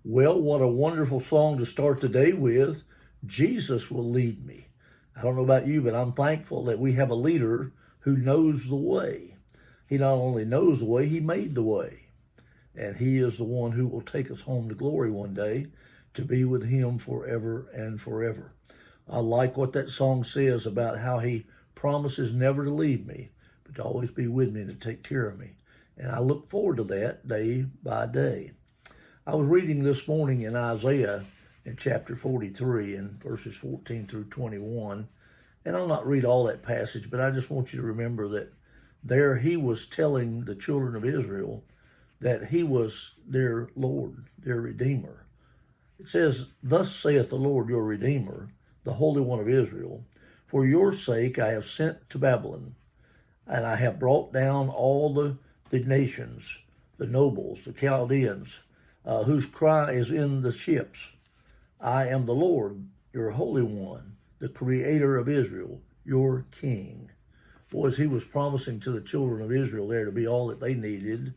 Well, what a wonderful song to start the day with. Jesus will lead me. I don't know about you, but I'm thankful that we have a leader who knows the way. He not only knows the way, he made the way. And he is the one who will take us home to glory one day to be with him forever and forever. I like what that song says about how he promises never to leave me, but to always be with me and to take care of me. And I look forward to that day by day. I was reading this morning in Isaiah in chapter 43 and verses 14 through 21. And I'll not read all that passage, but I just want you to remember that there he was telling the children of Israel that he was their Lord, their Redeemer. It says, "Thus saith the Lord your Redeemer, the Holy One of Israel, for your sake I have sent to Babylon, and I have brought down all the nations, the nobles, the Chaldeans, whose cry is in the ships. I am the Lord, your Holy One, the Creator of Israel, your King." Boys, he was promising to the children of Israel there to be all that they needed.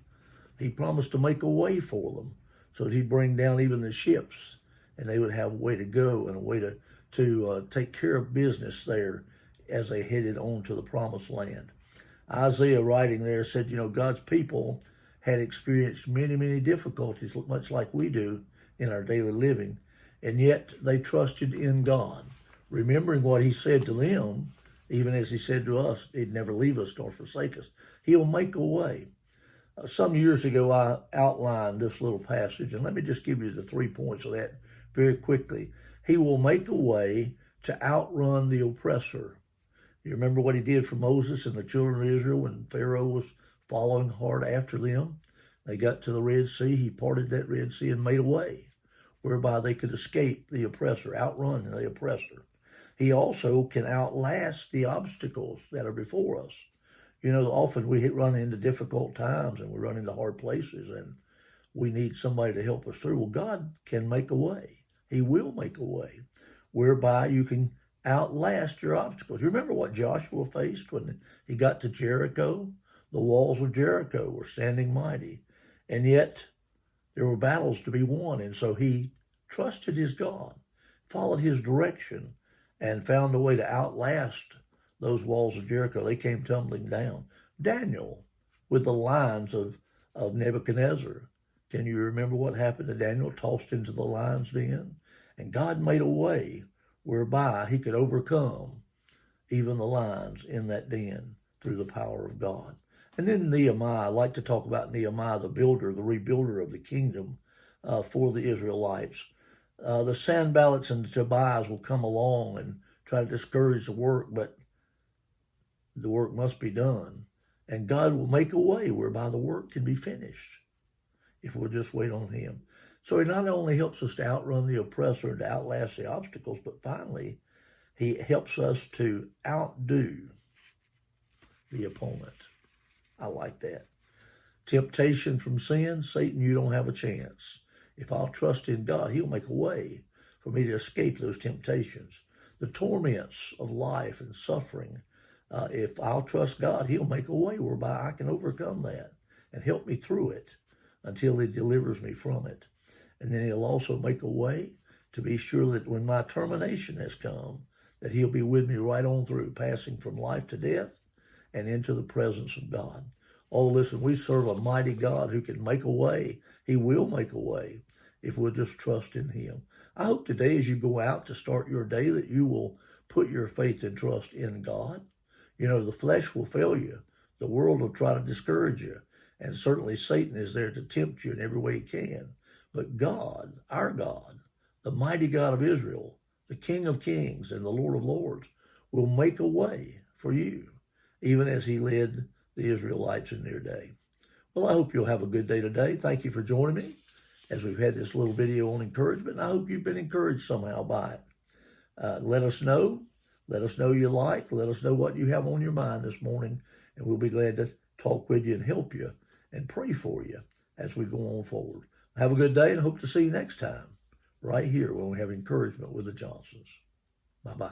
He promised to make a way for them so that he'd bring down even the ships and they would have a way to go and a way to take care of business there as they headed on to the promised land. Isaiah writing there said, God's people had experienced many, many difficulties, much like we do in our daily living, and yet they trusted in God, remembering what he said to them, even as he said to us, he'd never leave us nor forsake us. He'll make a way. Some years ago, I outlined this little passage, and let me just give you the 3 points of that very quickly. He will make a way to outrun the oppressor. You remember what he did for Moses and the children of Israel when Pharaoh was following hard after them? They got to the Red Sea. He parted that Red Sea and made a way whereby they could escape the oppressor, outrun the oppressor. He also can outlast the obstacles that are before us. Often we run into difficult times and we run into hard places and we need somebody to help us through. Well, God can make a way. He will make a way whereby you can outlast your obstacles. You remember what Joshua faced when he got to Jericho? The walls of Jericho were standing mighty, and yet there were battles to be won. And so he trusted his God, followed his direction, and found a way to outlast those walls of Jericho. They came tumbling down. Daniel, with the lions of Nebuchadnezzar. Can you remember what happened to Daniel? Tossed into the lion's den. And God made a way whereby he could overcome even the lions in that den through the power of God. And then Nehemiah, I like to talk about Nehemiah, the builder, the rebuilder of the kingdom for the Israelites. The Sanballats and the Tobias will come along and try to discourage the work, but the work must be done. And God will make a way whereby the work can be finished if we'll just wait on him. So he not only helps us to outrun the oppressor and to outlast the obstacles, but finally, he helps us to outdo the opponent. I like that. Temptation from sin, Satan, you don't have a chance. If I'll trust in God, he'll make a way for me to escape those temptations. The torments of life and suffering, if I'll trust God, he'll make a way whereby I can overcome that and help me through it until he delivers me from it. And then he'll also make a way to be sure that when my termination has come, that he'll be with me right on through, passing from life to death and into the presence of God. Oh, listen, we serve a mighty God who can make a way. He will make a way if we'll just trust in him. I hope today as you go out to start your day that you will put your faith and trust in God. The flesh will fail you. The world will try to discourage you. And certainly Satan is there to tempt you in every way he can. But God, our God, the mighty God of Israel, the King of Kings and the Lord of Lords, will make a way for you, even as he led the Israelites in their day. Well, I hope you'll have a good day today. Thank you for joining me as we've had this little video on encouragement. And I hope you've been encouraged somehow by it. Let us know. Let us know you like. Let us know what you have on your mind this morning. And we'll be glad to talk with you and help you and pray for you as we go on forward. Have a good day and hope to see you next time right here when we have encouragement with the Johnsons. Bye-bye.